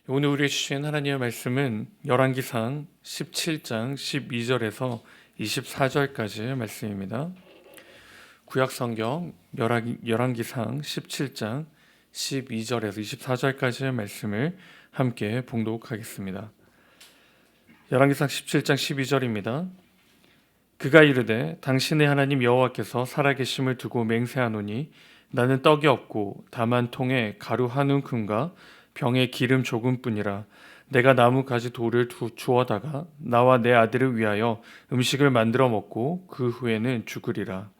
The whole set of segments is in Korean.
오늘 우리 주신 하나님의 말씀은 열왕기상 17장 12절에서 24절까지의 말씀입니다. 구약성경 열왕기상 17장 12절에서 24절까지의 말씀을 함께 봉독하겠습니다. 열왕기상 17장 12절입니다. 그가 이르되 당신의 하나님 여호와께서 살아계심을 두고 맹세하노니 나는 떡이 없고 다만 통에 가루 한 움큼과 병에 기름 조금뿐이라. 내가 나무 가지 돌을 주어다가 나와 내 아들을 위하여 음식을 만들어 먹고 그 후에는 죽으리라.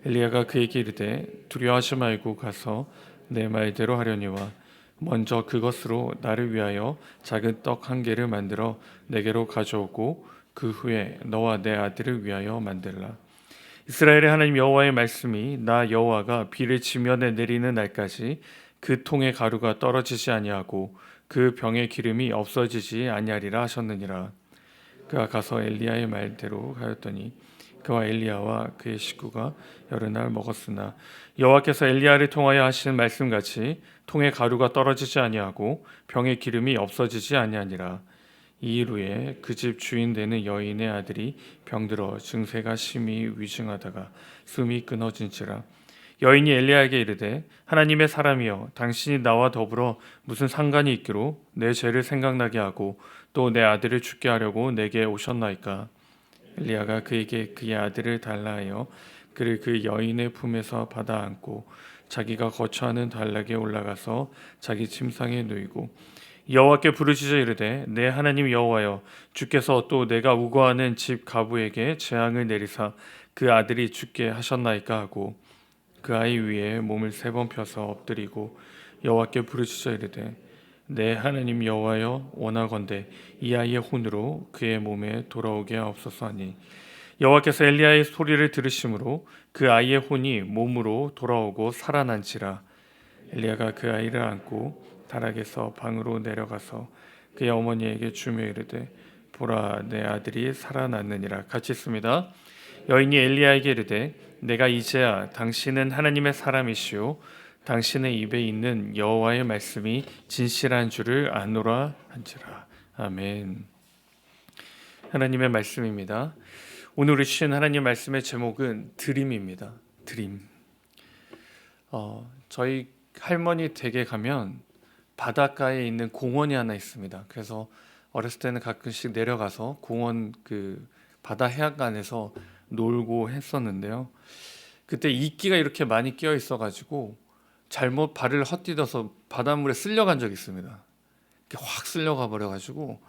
엘리야가 그에게 이르되 두려워하지 말고 가서 내 말대로 하려니와 먼저 그것으로 나를 위하여 작은 떡 한 개를 만들어 내게로 가져오고 그 후에 너와 내 아들을 위하여 만들라. 이스라엘의 하나님 여호와의 말씀이 나 여호와가 비를 지면에 내리는 날까지 그 통의 가루가 떨어지지 아니하고 그 병의 기름이 없어지지 아니하리라 하셨느니라. 그가 가서 엘리야의 말대로 하였더니 그와 엘리야와 그의 식구가 여러 날 먹었으나 여호와께서 엘리야를 통하여 하신 말씀같이 통의 가루가 떨어지지 아니하고 병의 기름이 없어지지 아니하니라. 이 일 후에 그 집 주인 되는 여인의 아들이 병들어 증세가 심히 위중하다가 숨이 끊어진지라. 여인이 엘리야에게 이르되 하나님의 사람이여 당신이 나와 더불어 무슨 상관이 있기로 내 죄를 생각나게 하고 또 내 아들을 죽게 하려고 내게 오셨나이까. 엘리야가 그에게 그의 아들을 달라 하여 그를 그 여인의 품에서 받아 안고 자기가 거처하는 단락에 올라가서 자기 침상에 누이고 여호와께 부르짖어 이르되 내 하나님 여호와여 주께서 또 내가 우거하는 집 가부에게 재앙을 내리사 그 아들이 죽게 하셨나이까 하고 그 아이 위에 몸을 3번 펴서 엎드리고 여호와께 부르짖어 이르되 내 하나님 여호와여 원하건대 이 아이의 혼으로 그의 몸에 돌아오게 하옵소서 하니 여호와께서 엘리야의 소리를 들으심으로 그 아이의 혼이 몸으로 돌아오고 살아난지라. 엘리야가 그 아이를 안고 다락에서 방으로 내려가서 그의 어머니에게 주며 이르되 보라 내 아들이 살아났느니라. 같이 있습니다. 여인이 엘리야에게 이르되 내가 이제야 당신은 하나님의 사람이시오 당신의 입에 있는 여호와의 말씀이 진실한 줄을 아노라 한지라. 아멘. 하나님의 말씀입니다. 오늘 우리 주신 하나님 말씀의 제목은 드림입니다. 드림. 저희 할머니 댁에 가면 바닷가에 있는 공원이 하나 있습니다. 그래서 어렸을 때는 가끔씩 내려가서 공원 그 바다 해안가에서 놀고 했었는데요. 그때 이끼가 이렇게 많이 끼어 있어가지고 잘못 발을 헛디뎌서 바닷물에 쓸려간 적이 있습니다. 이렇게 확 쓸려가 버려가지고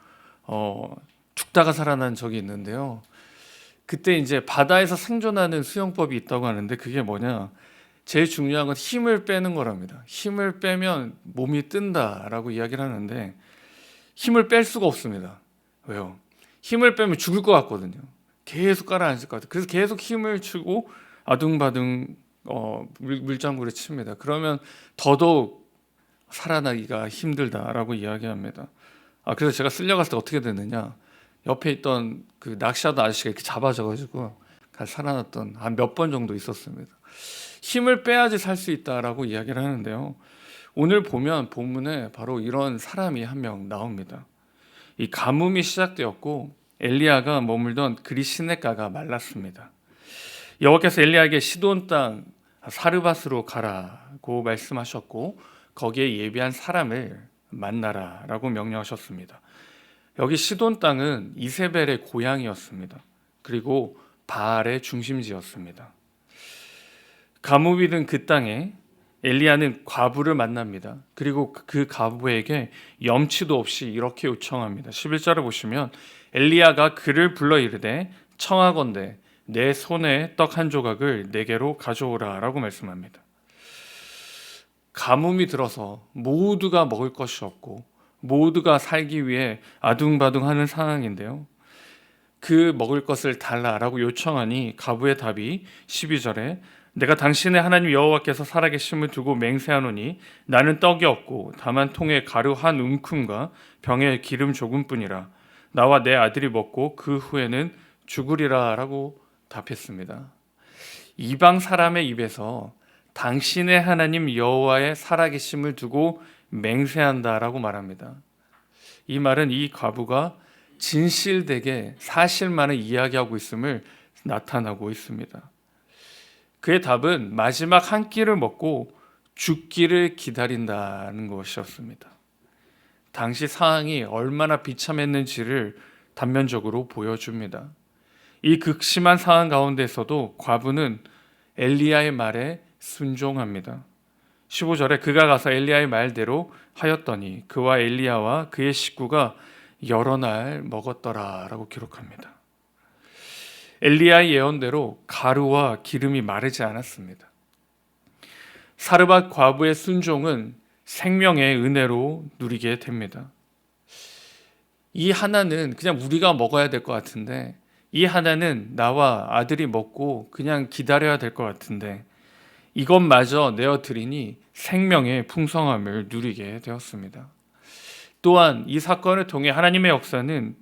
죽다가 살아난 적이 있는데요. 그때 이제 바다에서 생존하는 수영법이 있다고 하는데 그게 뭐냐? 제일 중요한 건 힘을 빼는 거랍니다. 힘을 빼면 몸이 뜬다라고 이야기를 하는데 힘을 뺄 수가 없습니다. 왜요? 힘을 빼면 죽을 것 같거든요. 계속 깔아앉을 것 같아요. 그래서 계속 힘을 주고 아둥바둥 물장구를 칩니다. 그러면 더더욱 살아나기가 힘들다라고 이야기합니다. 그래서 제가 쓸려갔을 때 어떻게 됐느냐? 옆에 있던 그 낚시하던 아저씨가 이렇게 잡아줘가지고 살아났던 한 몇 번 정도 있었습니다. 힘을 빼야지 살 수 있다라고 이야기를 하는데요. 오늘 보면 본문에 바로 이런 사람이 한 명 나옵니다. 이 가뭄이 시작되었고 엘리야가 머물던 그리 시냇가가 말랐습니다. 여호와께서 엘리야에게 시돈 땅 사르밧으로 가라고 말씀하셨고 거기에 예비한 사람을 만나라라고 명령하셨습니다. 여기 시돈 땅은 이세벨의 고향이었습니다. 그리고 바알의 중심지였습니다. 가뭄이 든 그 땅에 엘리야는 과부를 만납니다. 그리고 그 과부에게 염치도 없이 이렇게 요청합니다. 11절을 보시면 엘리야가 그를 불러 이르되 청하건대 내 손에 떡 한 조각을 내게로 가져오라 라고 말씀합니다. 가뭄이 들어서 모두가 먹을 것이 없고 모두가 살기 위해 아둥바둥하는 상황인데요. 그 먹을 것을 달라라고 요청하니 과부의 답이 12절에 내가 당신의 하나님 여호와께서 살아계심을 두고 맹세하노니 나는 떡이 없고 다만 통에 가루 한 움큼과 병에 기름 조금뿐이라. 나와 내 아들이 먹고 그 후에는 죽으리라 라고 답했습니다. 이방 사람의 입에서 당신의 하나님 여호와의 살아계심을 두고 맹세한다라고 말합니다. 이 말은 이 과부가 진실되게 사실만을 이야기하고 있음을 나타나고 있습니다. 그의 답은 마지막 한 끼를 먹고 죽기를 기다린다는 것이었습니다. 당시 상황이 얼마나 비참했는지를 단면적으로 보여줍니다. 이 극심한 상황 가운데서도 과부는 엘리야의 말에 순종합니다. 15절에 그가 가서 엘리야의 말대로 하였더니 그와 엘리야와 그의 식구가 여러 날 먹었더라 라고 기록합니다. 엘리야의 예언대로 가루와 기름이 마르지 않았습니다. 사르밧 과부의 순종은 생명의 은혜로 누리게 됩니다. 이 하나는 그냥 우리가 먹어야 될 것 같은데, 이 하나는 나와 아들이 먹고 그냥 기다려야 될 것 같은데, 이것마저 내어드리니 생명의 풍성함을 누리게 되었습니다. 또한 이 사건을 통해 하나님의 역사는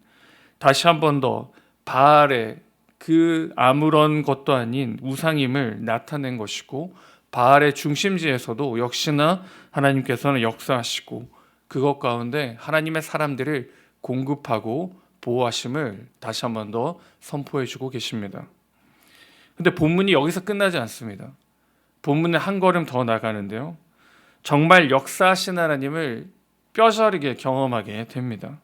다시 한 번 더 바알의 그 아무런 것도 아닌 우상임을 나타낸 것이고, 바알의 중심지에서도 역시나 하나님께서는 역사하시고 그것 가운데 하나님의 사람들을 공급하고 보호하심을 다시 한 번 더 선포해 주고 계십니다. 근데 본문이 여기서 끝나지 않습니다. 본문은 한 걸음 더 나가는데요, 정말 역사하신 하나님을 뼈저리게 경험하게 됩니다.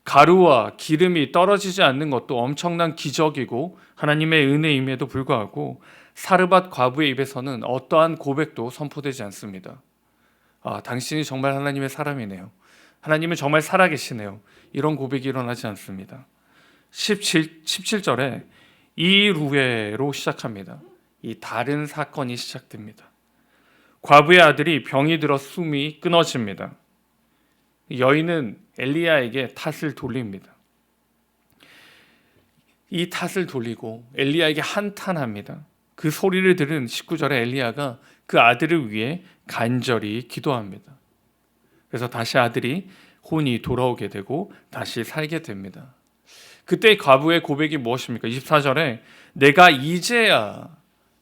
가루와 기름이 떨어지지 않는 것도 엄청난 기적이고 하나님의 은혜임에도 불구하고 사르밧 과부의 입에서는 어떠한 고백도 선포되지 않습니다. 당신이 정말 하나님의 사람이네요. 하나님은 정말 살아계시네요. 이런 고백이 일어나지 않습니다. 17절에 이루에로 시작합니다. 이 다른 사건이 시작됩니다. 과부의 아들이 병이 들어 숨이 끊어집니다. 여인은 엘리야에게 탓을 돌립니다. 이 탓을 돌리고 엘리야에게 한탄합니다. 그 소리를 들은 19절에 엘리야가 그 아들을 위해 간절히 기도합니다. 그래서 다시 아들이 혼이 돌아오게 되고 다시 살게 됩니다. 그때 과부의 고백이 무엇입니까? 24절에 내가 이제야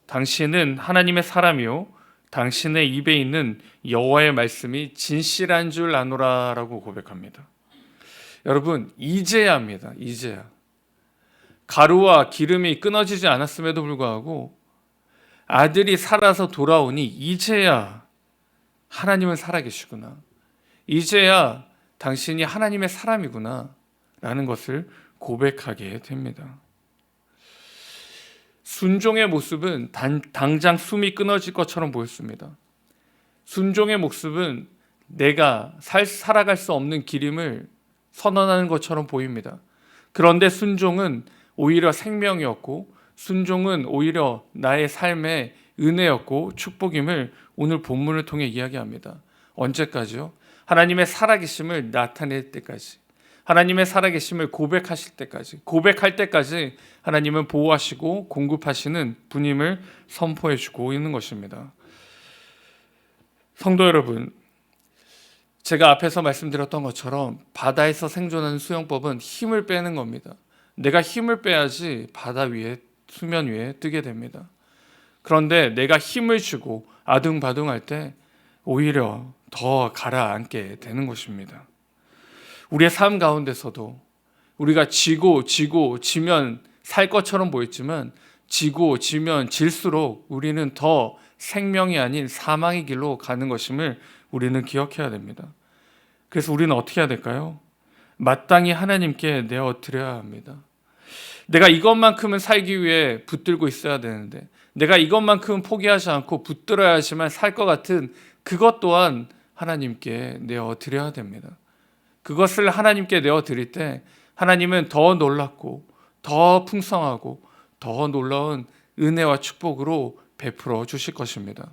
당신은 하나님의 사람이요 당신의 입에 있는 여호와의 말씀이 진실한 줄 아노라라고 고백합니다. 여러분, 이제야입니다. 이제야. 가루와 기름이 끊어지지 않았음에도 불구하고 아들이 살아서 돌아오니 이제야 하나님은 살아계시구나, 이제야 당신이 하나님의 사람이구나 라는 것을 고백하게 됩니다. 순종의 모습은 당장 숨이 끊어질 것처럼 보였습니다. 순종의 모습은 내가 살아갈 수 없는 길임을 선언하는 것처럼 보입니다. 그런데 순종은 오히려 생명이었고, 순종은 오히려 나의 삶의 은혜였고 축복임을 오늘 본문을 통해 이야기합니다. 언제까지요? 하나님의 살아계심을 나타낼 때까지, 하나님의 살아계심을 고백하실 때까지, 고백할 때까지 하나님은 보호하시고 공급하시는 분임을 선포해 주고 있는 것입니다. 성도 여러분, 제가 앞에서 말씀드렸던 것처럼 바다에서 생존하는 수영법은 힘을 빼는 겁니다. 내가 힘을 빼야지 바다 위에, 수면 위에 뜨게 됩니다. 그런데 내가 힘을 주고 아둥바둥할 때 오히려 더 가라앉게 되는 것입니다. 우리의 삶 가운데서도 우리가 지고 지면 살 것처럼 보였지만 지고 지면 질수록 우리는 더 생명이 아닌 사망의 길로 가는 것임을 우리는 기억해야 됩니다. 그래서 우리는 어떻게 해야 될까요? 마땅히 하나님께 내어드려야 합니다. 내가 이것만큼은 살기 위해 붙들고 있어야 되는데, 내가 이것만큼은 포기하지 않고 붙들어야지만 살 것 같은 그것 또한 하나님께 내어드려야 됩니다. 그것을 하나님께 내어드릴 때 하나님은 더 놀랍고 더 풍성하고 더 놀라운 은혜와 축복으로 베풀어 주실 것입니다.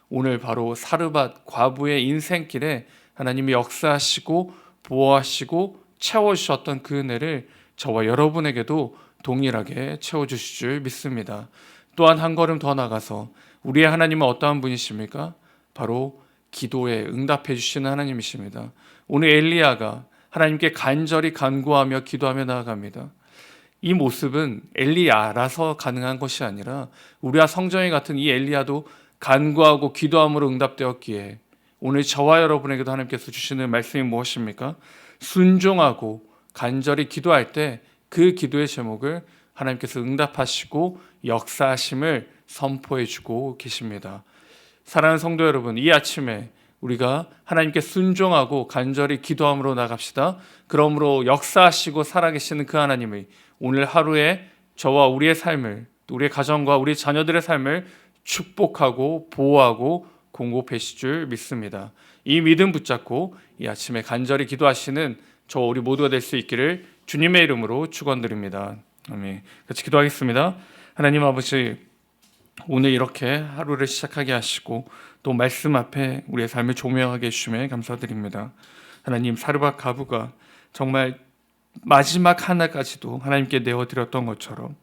오늘 바로 사르밧 과부의 인생길에 하나님이 역사하시고 보호하시고 채워주셨던 그 은혜를 저와 여러분에게도 동일하게 채워주실 줄 믿습니다. 또한 한 걸음 더 나가서 우리의 하나님은 어떠한 분이십니까? 바로 기도에 응답해 주시는 하나님이십니다. 오늘 엘리야가 하나님께 간절히 간구하며 기도하며 나아갑니다. 이 모습은 엘리야라서 가능한 것이 아니라 우리와 성정이 같은 이 엘리야도 간구하고 기도함으로 응답되었기에 오늘 저와 여러분에게도 하나님께서 주시는 말씀이 무엇입니까? 순종하고 간절히 기도할 때 그 기도의 제목을 하나님께서 응답하시고 역사하심을 선포해 주고 계십니다. 사랑하는 성도 여러분, 이 아침에 우리가 하나님께 순종하고 간절히 기도함으로 나갑시다. 그러므로 역사하시고 살아계시는 그 하나님의 오늘 하루에 저와 우리의 삶을, 우리의 가정과 우리 자녀들의 삶을 축복하고 보호하고 공급하실 줄 믿습니다. 이 믿음 붙잡고 이 아침에 간절히 기도하시는 저 우리 모두가 될 수 있기를 주님의 이름으로 축원드립니다. 아멘. 같이 기도하겠습니다. 하나님 아버지, 오늘 이렇게 하루를 시작하게 하시고 또 말씀 앞에 우리의 삶을 조명하게 해주심에 감사드립니다. 하나님, 사르밧 가부가 정말 마지막 하나까지도 하나님께 내어드렸던 것처럼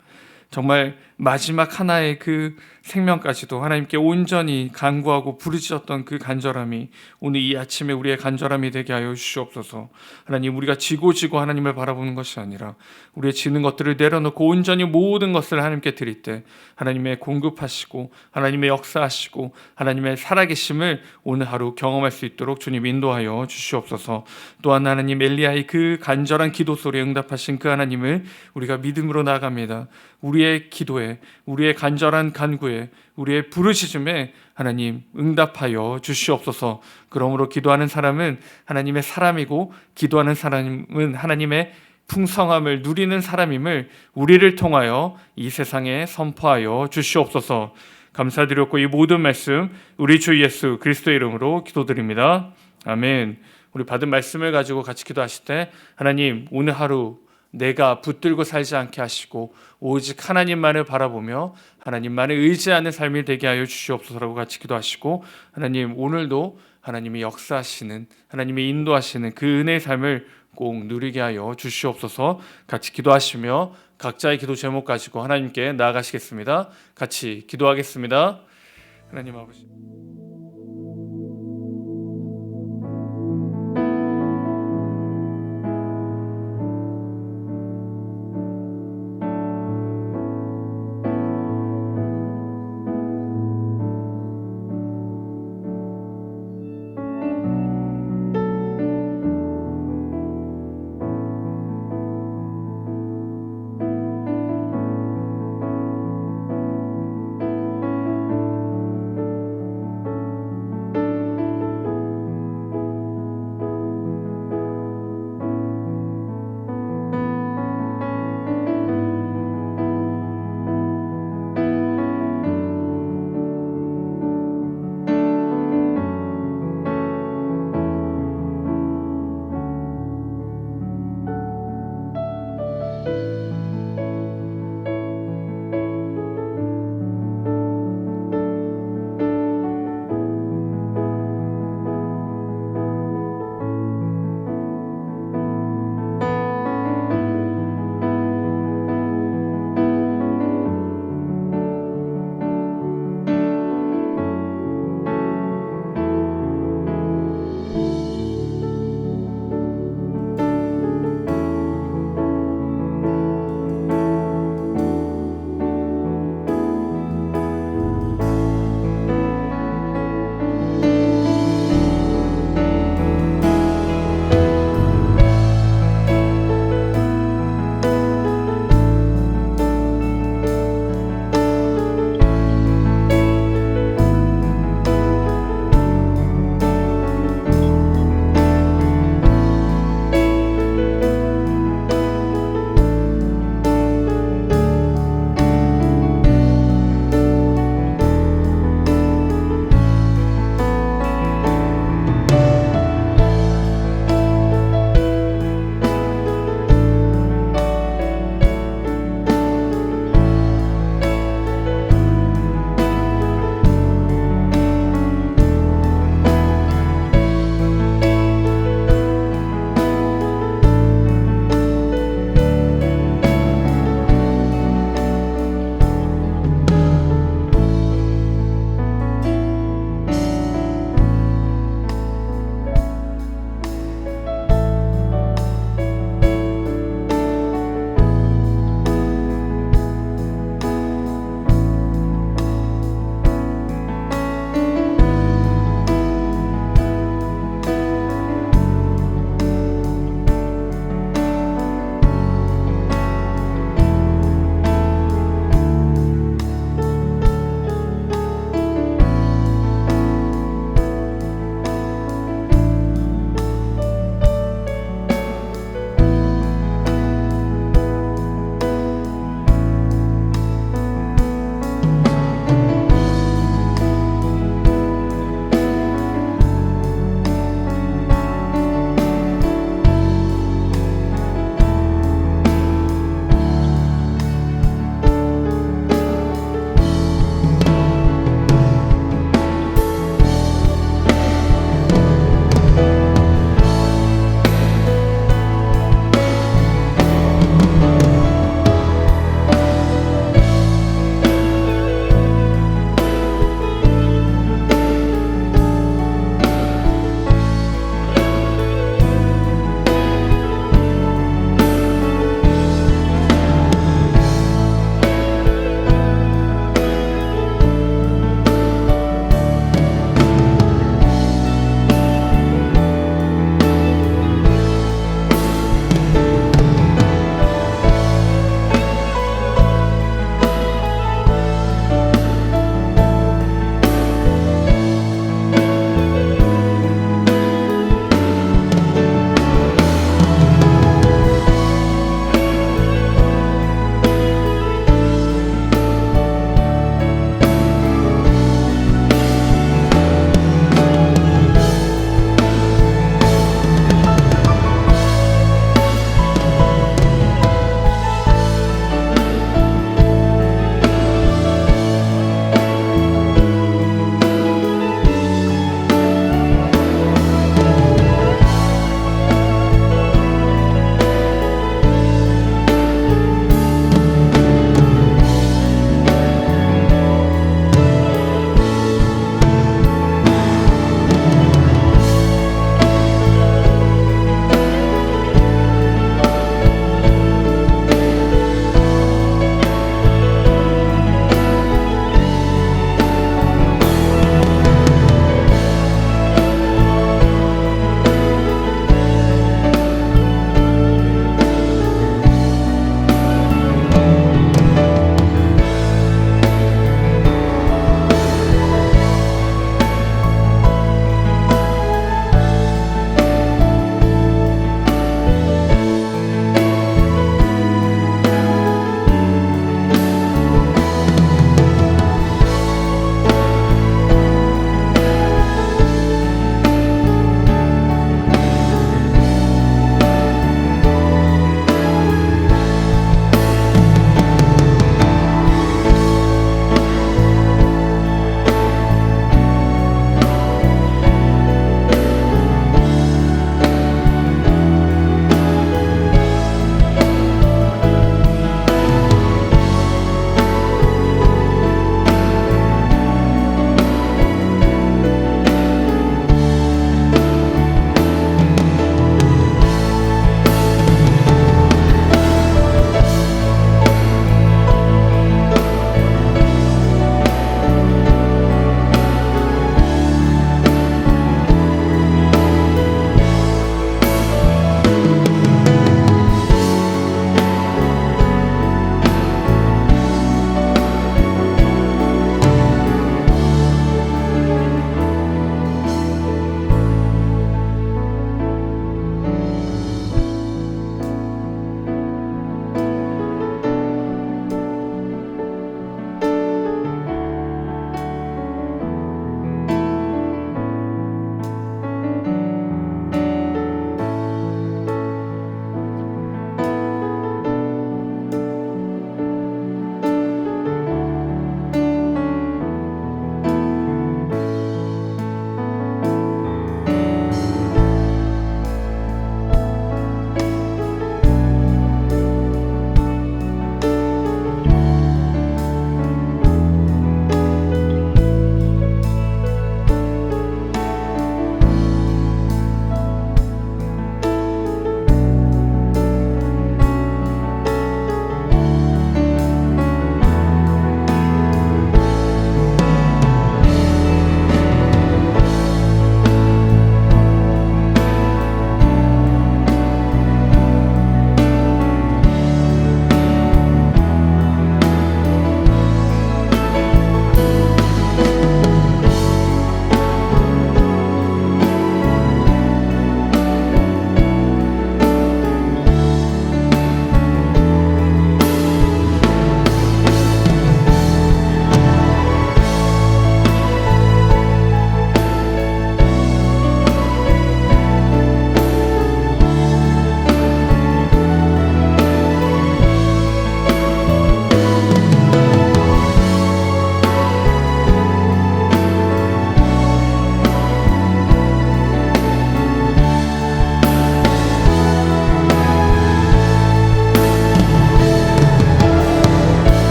정말 마지막 하나의 그 생명까지도 하나님께 온전히 간구하고 부르짖었던 그 간절함이 오늘 이 아침에 우리의 간절함이 되게 하여 주시옵소서. 하나님, 우리가 지고 하나님을 바라보는 것이 아니라 우리의 지는 것들을 내려놓고 온전히 모든 것을 하나님께 드릴 때 하나님의 공급하시고 하나님의 역사하시고 하나님의 살아계심을 오늘 하루 경험할 수 있도록 주님 인도하여 주시옵소서. 또한 하나님, 엘리야의 그 간절한 기도 소리에 응답하신 그 하나님을 우리가 믿음으로 나아갑니다. 우리의 기도에, 우리의 간절한 간구에, 우리의 부르짖음에 하나님 응답하여 주시옵소서. 그러므로 기도하는 사람은 하나님의 사람이고 기도하는 사람은 하나님의 풍성함을 누리는 사람임을 우리를 통하여 이 세상에 선포하여 주시옵소서. 감사드렸고 이 모든 말씀 우리 주 예수 그리스도의 이름으로 기도드립니다. 아멘. 우리 받은 말씀을 가지고 같이 기도하실 때 하나님, 오늘 하루 내가 붙들고 살지 않게 하시고 오직 하나님만을 바라보며 하나님만을 의지하는 삶이 되게 하여 주시옵소서라고 같이 기도하시고, 하나님, 오늘도 하나님이 역사하시는, 하나님이 인도하시는 그 은혜의 삶을 꼭 누리게 하여 주시옵소서. 같이 기도하시며 각자의 기도 제목 가지고 하나님께 나아가시겠습니다. 같이 기도하겠습니다. 하나님 아버지,